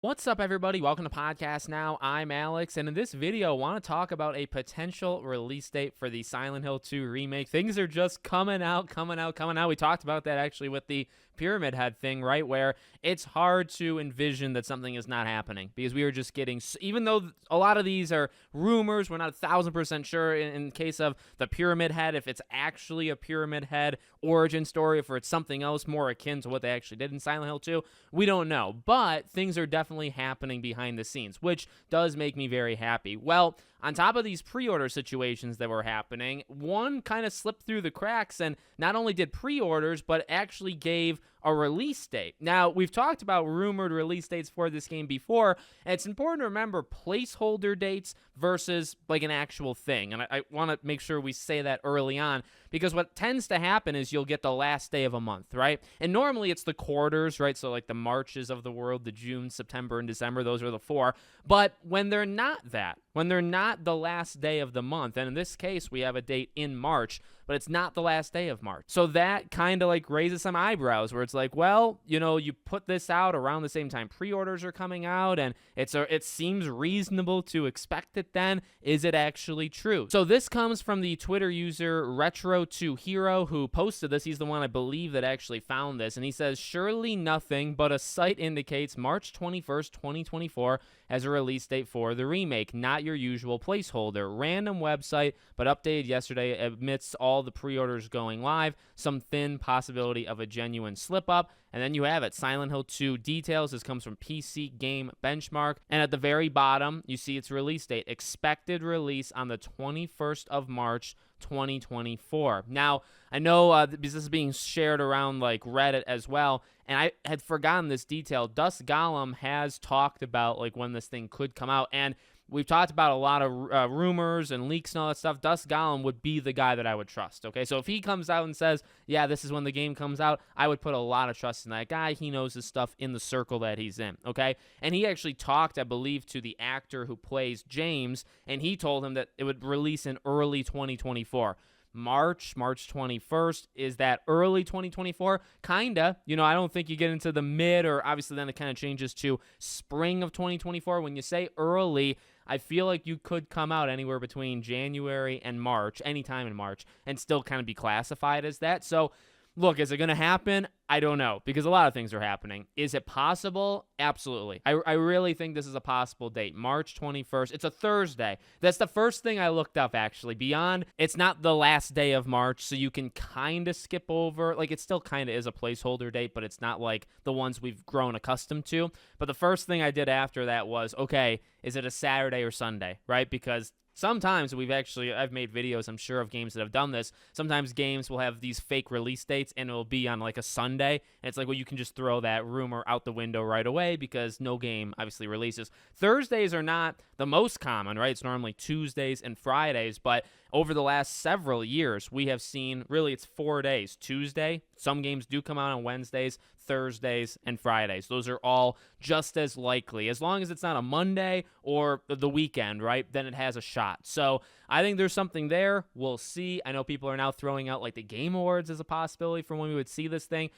What's up, everybody? Welcome to Podcast Now. I'm Alex, and in this video, I want to talk about a potential release date for the Silent Hill 2 remake. Things are just coming out. We talked about that actually with the Pyramid Head thing, right? Where it's hard to envision that something is not happening because we are just getting, even though a lot of these are rumors, we're not 1,000% sure in case of the Pyramid Head, if it's actually a Pyramid Head origin story, if it's something else more akin to what they actually did in Silent Hill 2. We don't know, but things are definitely happening behind the scenes, which does make me very happy. Well, on top of these pre-order situations that were happening, one kind of slipped through the cracks and not only did pre-orders, but actually gave a release date. Now, we've talked about rumored release dates for this game before, and it's important to remember placeholder dates versus like an actual thing. And I want to make sure we say that early on, because what tends to happen is you'll get the last day of a month, right? And normally it's the quarters, right? So like the Marches of the world, the June, September, and December, those are the four. But when they're not that, when they're not the last day of the month, and in this case, we have a date in March, but it's not the last day of March. So that kind of like raises some eyebrows where it's like, well, you know, you put this out around the same time pre-orders are coming out, and it seems reasonable to expect it then. Is it actually true? So this comes from the Twitter user Retro2Hero, who posted this. He's the one I believe that actually found this, and he says, surely nothing but a site indicates March 21st, 2024 as a release date for the remake, not your usual placeholder. Random website, but updated yesterday amidst all the pre-orders going live. Some thin possibility of a genuine slip-up. And then you have it, Silent Hill 2 details. This comes from PC Game Benchmark. And at the very bottom, you see its release date. Expected release on the 21st of March, 2024. Now, I know because this is being shared around like Reddit as well, and I had forgotten this detail. Dust Golem has talked about like when this thing could come out, and we've talked about a lot of rumors and leaks and all that stuff. Dust Golem would be the guy that I would trust, okay? So if he comes out and says, yeah, this is when the game comes out, I would put a lot of trust in that guy. He knows his stuff in the circle that he's in, okay? And he actually talked, I believe, to the actor who plays James, and he told him that it would release in early 2024. March 21st, is that early 2024? Kinda. You know, I don't think you get into the mid, or obviously then it kind of changes to spring of 2024. When you say early, I feel like you could come out anywhere between January and March, anytime in March, and still kind of be classified as that. So, look, is it going to happen? I don't know, because a lot of things are happening. Is it possible? Absolutely. I really think this is a possible date. March 21st. It's a Thursday. That's the first thing I looked up, actually. Beyond, it's not the last day of March, so you can kind of skip over. Like, it still kind of is a placeholder date, but it's not like the ones we've grown accustomed to. But the first thing I did after that was, okay, is it a Saturday or Sunday, right? Because sometimes I've made videos, I'm sure, of games that have done this. Sometimes games will have these fake release dates, and it'll be on like a Sunday. And it's like, well, you can just throw that rumor out the window right away because no game obviously releases. Thursdays are not the most common, right? It's normally Tuesdays and Fridays, but over the last several years, we have seen really it's 4 days. Tuesday, some games do come out on Wednesdays, Thursdays, and Fridays. Those are all just as likely. As long as it's not a Monday or the weekend, right, then it has a shot. So I think there's something there. We'll see. I know people are now throwing out like the Game Awards as a possibility for when we would see this thing.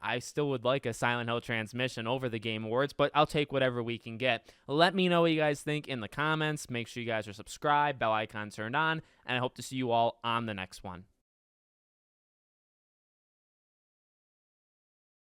I still would like a Silent Hill transmission over the Game Awards, but I'll take whatever we can get. Let me know what you guys think in the comments. Make sure you guys are subscribed, bell icon turned on, and I hope to see you all on the next one.